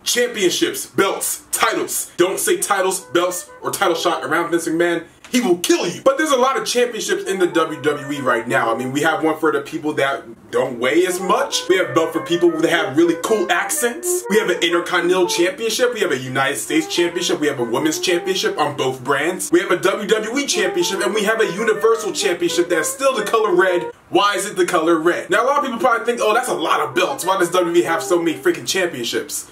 Championships, belts, titles. Don't say titles, belts, or title shot around Vince McMahon. He will kill you. But there's a lot of championships in the WWE right now. I mean, we have one for the people that don't weigh as much. We have a belt for people that have really cool accents. We have an Intercontinental Championship. We have a United States Championship. We have a Women's Championship on both brands. We have a WWE Championship, and we have a Universal Championship that's still the color red. Why is it the color red? Now, a lot of people probably think, oh, that's a lot of belts. Why does WWE have so many freaking championships?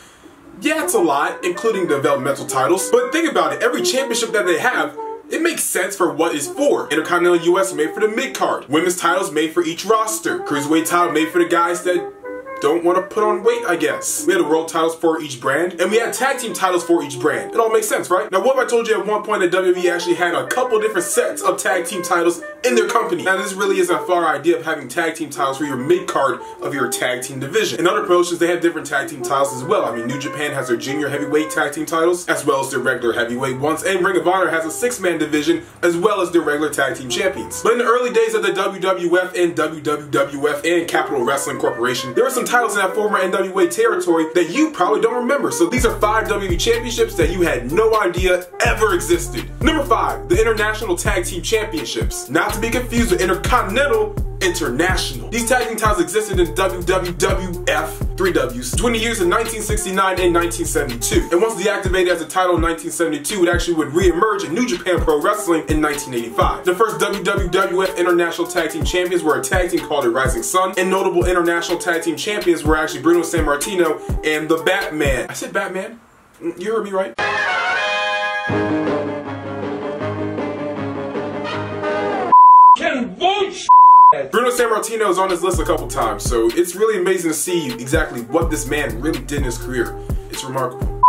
Yeah, it's a lot, including the developmental titles. But think about it. Every championship that they have, it makes sense for what it's for. Intercontinental US made for the mid-card. Women's titles made for each roster. Cruiserweight title made for the guys that don't want to put on weight, I guess. We had the world titles for each brand, and we had tag team titles for each brand. It all makes sense, right? Now, what if I told you at one point that WWE actually had a couple different sets of tag team titles in their company? Now, this really isn't a far idea of having tag team titles for your mid-card of your tag team division. In other promotions, they have different tag team titles as well. I mean, New Japan has their junior heavyweight tag team titles, as well as their regular heavyweight ones, and Ring of Honor has a 6-man division, as well as their regular tag team champions. But in the early days of the WWF and WWF and Capital Wrestling Corporation, there were some titles in that former NWA territory that you probably don't remember. So these are 5 WWE championships that you had no idea ever existed. Number 5, the International Tag Team Championships. Not to be confused with Intercontinental International. These tag team titles existed in WWF, 3 Ws, 20 years in 1969 and 1972. And once deactivated as a title in 1972, it actually would re-emerge in New Japan Pro Wrestling in 1985. The first WWF International Tag Team Champions were a tag team called the Rising Sun, and notable international tag team champions were actually Bruno Sammartino and the Batman. I said Batman? You heard me right. Bruno Sammartino is on this list a couple times, so it's really amazing to see exactly what this man really did in his career. It's remarkable.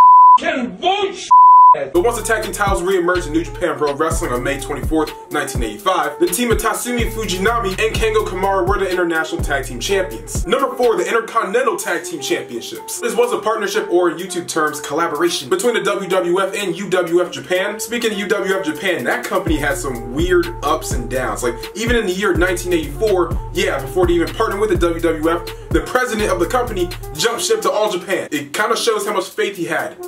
But once the tag team titles re-emerged in New Japan Pro Wrestling on May 24th, 1985, the team of Tatsumi Fujinami and Kengo Kamara were the International Tag Team Champions. Number 4, the Intercontinental Tag Team Championships. This was a partnership, or in YouTube terms, collaboration, between the WWF and UWF Japan. Speaking of UWF Japan, that company had some weird ups and downs. Like, even in the year 1984, yeah, before they even partnered with the WWF, the president of the company jumped ship to All Japan. It kind of shows how much faith he had.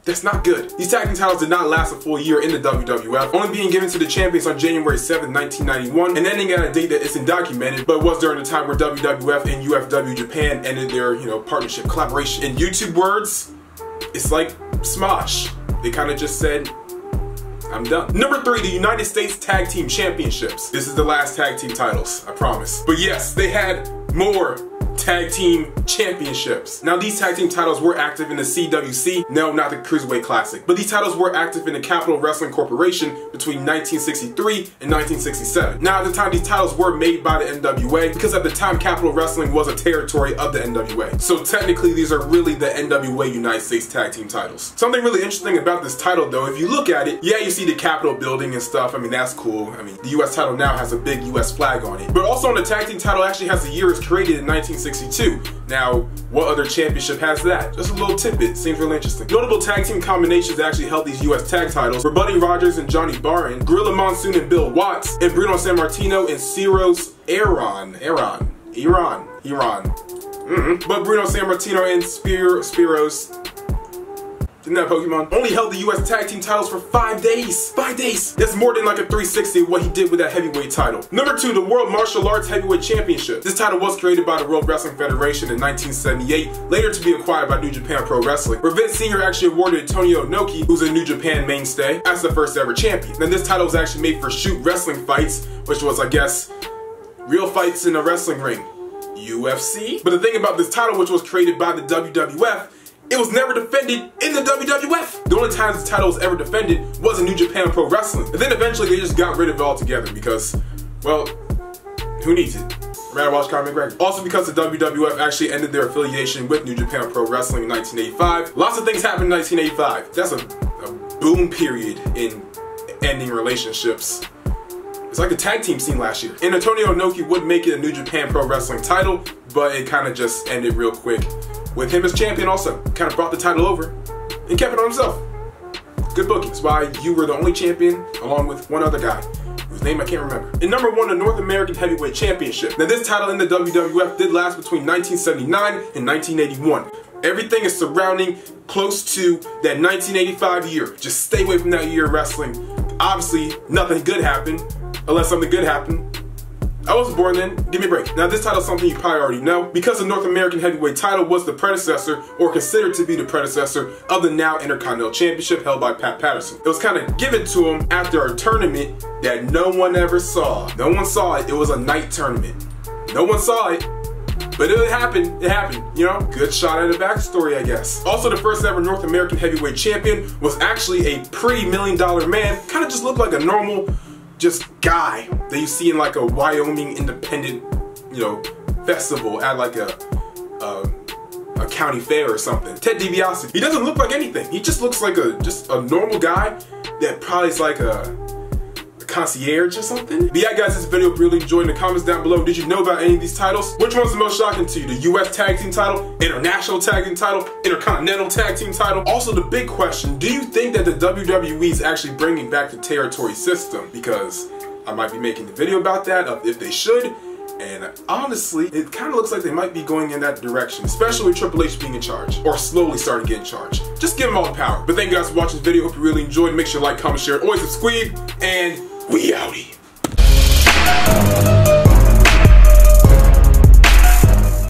That's not good. These tag team titles did not last a full year in the WWF, only being given to the champions on January 7, 1991, and ending at a date that isn't documented, but it was during the time where WWF and UFW Japan ended their, partnership, collaboration. In YouTube words, it's like Smosh. They kind of just said, I'm done. Number 3, the United States Tag Team Championships. This is the last tag team titles, I promise. But yes, they had more tag team championships. Now, these tag team titles were active in the CWC, no, not the Cruiserweight Classic, but these titles were active in the Capital Wrestling Corporation between 1963 and 1967. Now, at the time, these titles were made by the NWA, because at the time, Capital Wrestling was a territory of the NWA. So technically, these are really the NWA United States Tag Team titles. Something really interesting about this title, though, if you look at it, yeah, you see the Capitol building and stuff. I mean, that's cool. I mean, the US title now has a big US flag on it. But also on the tag team title, actually has the year it was created in 1962. Now, what other championship has that? Just a little tidbit, seems really interesting. Notable tag team combinations that actually held these US tag titles were Buddy Rogers and Johnny Barron, Gorilla Monsoon and Bill Watts, and Bruno Sammartino and Ciros Iran. But Bruno Sammartino and Spiros, isn't that Pokemon? Only held the US tag team titles for 5 days. 5 days! That's more than like a 360 of what he did with that heavyweight title. Number 2, the World Martial Arts Heavyweight Championship. This title was created by the World Wrestling Federation in 1978, later to be acquired by New Japan Pro Wrestling, where Vince Sr. actually awarded Antonio Inoki, who's a New Japan mainstay, as the first ever champion. Then this title was actually made for shoot wrestling fights, which was, I guess, real fights in a wrestling ring. UFC? But the thing about this title, which was created by the WWF, it was never defended in the WWF. The only time this title was ever defended was in New Japan Pro Wrestling. And then eventually they just got rid of it altogether because, well, who needs it? I'd rather watch Conor McGregor. Also because the WWF actually ended their affiliation with New Japan Pro Wrestling in 1985. Lots of things happened in 1985. That's a boom period in ending relationships. It's like the tag team scene last year. And Antonio Inoki would make it a New Japan Pro Wrestling title, but it kind of just ended real quick. With him as champion also. Kind of brought the title over and kept it on himself. Good booking. That's why you were the only champion along with one other guy whose name I can't remember. And number 1, the North American Heavyweight Championship. Now this title in the WWF did last between 1979 and 1981. Everything is surrounding close to that 1985 year. Just stay away from that year of wrestling. Obviously, nothing good happened, unless something good happened. I wasn't born then, give me a break. Now this title is something you probably already know. Because the North American Heavyweight title was the predecessor, or considered to be the predecessor, of the now Intercontinental Championship held by Pat Patterson. It was kind of given to him after a tournament that no one ever saw. No one saw it, it was a night tournament. No one saw it, but it happened, you know? Good shot at a backstory, I guess. Also, the first ever North American Heavyweight Champion was actually a pre-million-dollar man. Kind of just looked like a normal, just guy that you see in like a Wyoming independent, you know, festival at like a county fair or something. Ted DiBiase. He doesn't look like anything. He just looks like just a normal guy that probably is like a concierge or something. But yeah guys, this video, if you really enjoyed, in the comments down below, did you know about any of these titles? Which one's the most shocking to you? The US Tag Team title, International Tag Team title, Intercontinental Tag Team title? Also the big question, do you think that the WWE is actually bringing back the territory system? Because I might be making a video about that, of if they should, and honestly, it kind of looks like they might be going in that direction, especially with Triple H being in charge, or slowly starting to get in charge. Just give them all the power. But thank you guys for watching this video. Hope you really enjoyed. Make sure you like, comment, share, always subscribe, and we outie.